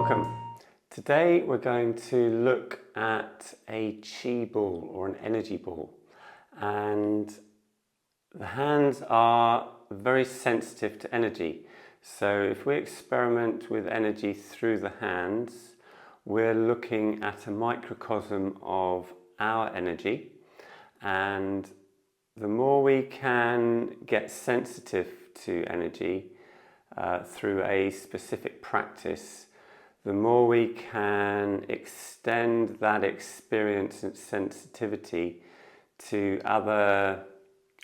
Welcome. Today we're going to look at a chi ball or an energy ball, and the hands are very sensitive to energy. So if we experiment with energy through the hands, we're looking at a microcosm of our energy, and the more we can get sensitive to energy through a specific practice, the more we can extend that experience and sensitivity to other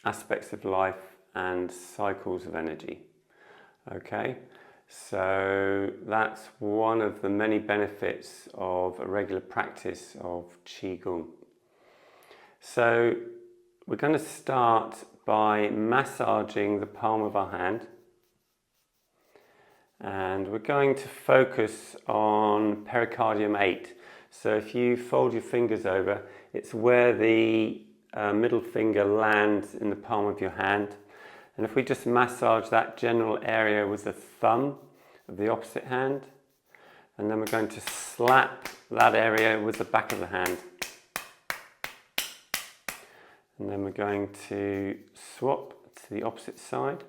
aspects of life and cycles of energy. Okay, so that's one of the many benefits of a regular practice of Qigong. So we're going to start by massaging the palm of our hand, and we're going to focus on pericardium 8. So if you fold your fingers over, it's where the middle finger lands in the palm of your hand. And if we just massage that general area with the thumb of the opposite hand, and then we're going to slap that area with the back of the hand. And then we're going to swap to the opposite side.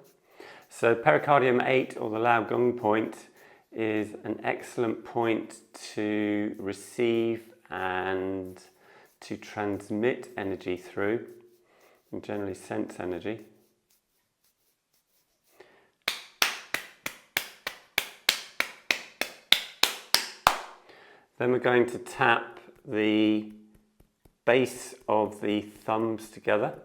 So pericardium 8, or the Lao Gong point, is an excellent point to receive and to transmit energy through, and generally sense energy. Then we're going to tap the base of the thumbs together.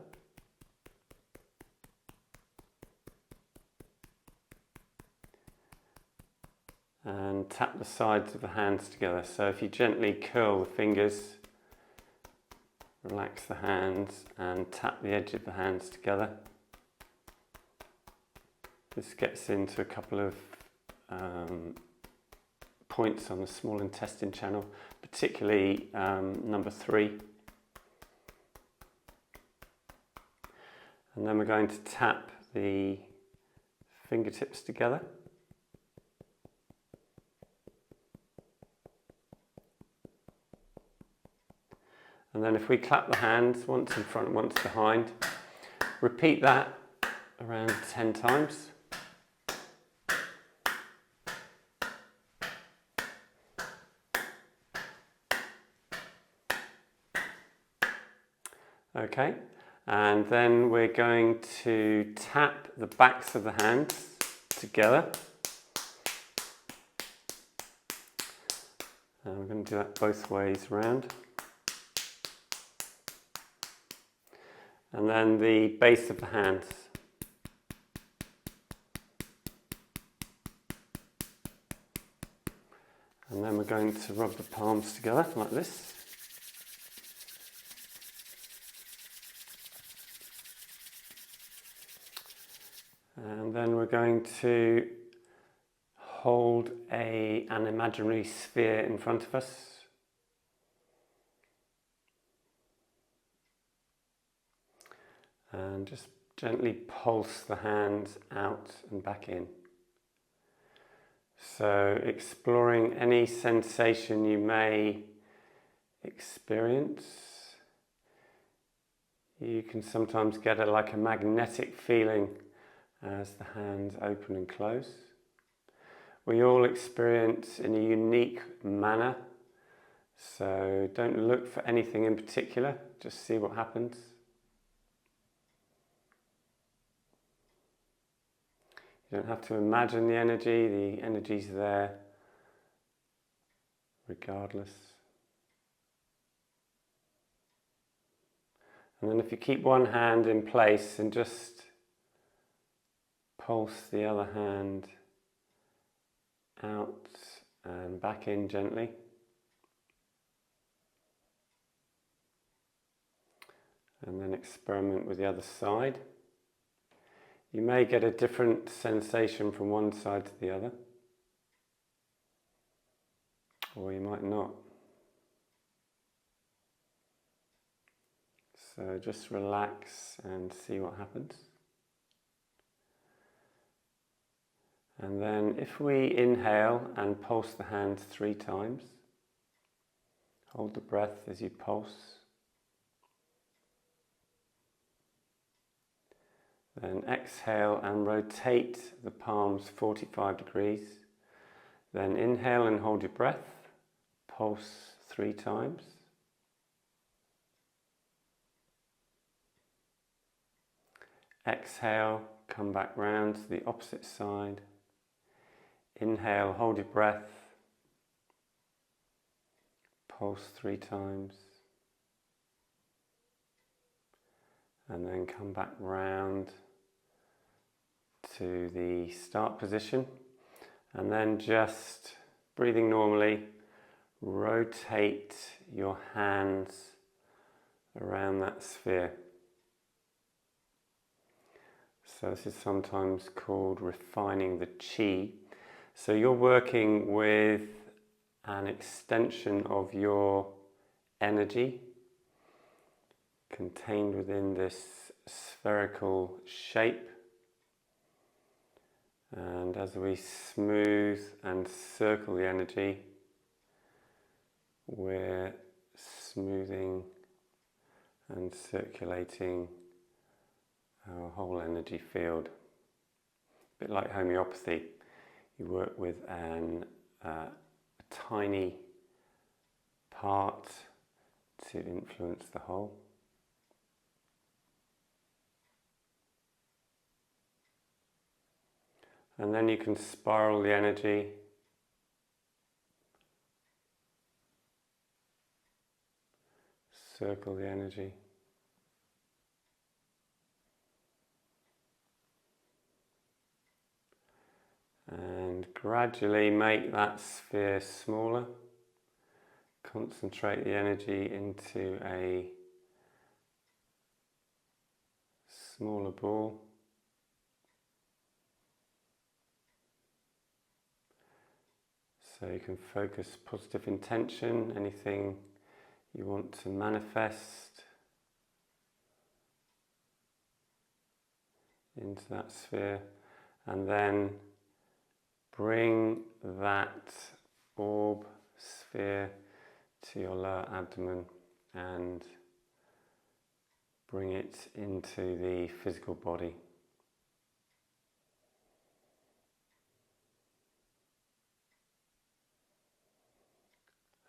And tap the sides of the hands together. So if you gently curl the fingers, relax the hands and tap the edge of the hands together. This gets into a couple of points on the small intestine channel, particularly number 3. And then we're going to tap the fingertips together. And then if we clap the hands, once in front, once behind, repeat that around 10 times. Okay, and then we're going to tap the backs of the hands together. And we're going to do that both ways around. And then the base of the hands. And then we're going to rub the palms together like this. And then we're going to hold an imaginary sphere in front of us. And just gently pulse the hands out and back in. So exploring any sensation you may experience. You can sometimes get like a magnetic feeling as the hands open and close. We all experience in a unique manner, so don't look for anything in particular, just see what happens. You don't have to imagine the energy's there regardless. And then if you keep one hand in place and just pulse the other hand out and back in gently. And then experiment with the other side. You may get a different sensation from one side to the other, or you might not. So just relax and see what happens. And then if we inhale and pulse the hands 3 times, hold the breath as you pulse. Then exhale and rotate the palms 45 degrees. Then inhale and hold your breath, pulse 3 times. Exhale, come back round to the opposite side. Inhale, hold your breath, pulse 3 times. And then come back round to the start position. And then just breathing normally, rotate your hands around that sphere. So this is sometimes called refining the chi. So you're working with an extension of your energy contained within this spherical shape. And as we smooth and circle the energy, we're smoothing and circulating our whole energy field. A bit like homeopathy, you work with a tiny part to influence the whole. And then you can spiral the energy circle the energy. And gradually make that sphere smaller. Concentrate the energy into a smaller ball. So you can focus positive intention, anything you want to manifest into that sphere, and then bring that orb sphere to your lower abdomen and bring it into the physical body.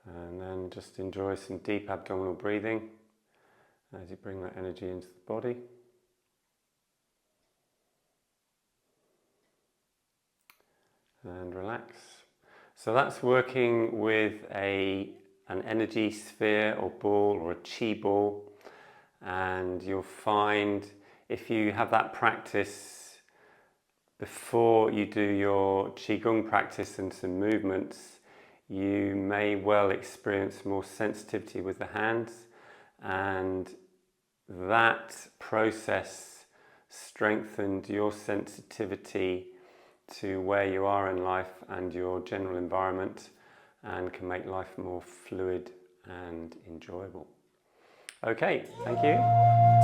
And then just enjoy some deep abdominal breathing as you bring that energy into the body. And relax. So that's working with an energy sphere or ball or a chi ball, and you'll find if you have that practice before you do your qigong practice and some movements, you may well experience more sensitivity with the hands, and that process strengthened your sensitivity to where you are in life and your general environment, and can make life more fluid and enjoyable. Okay, thank you.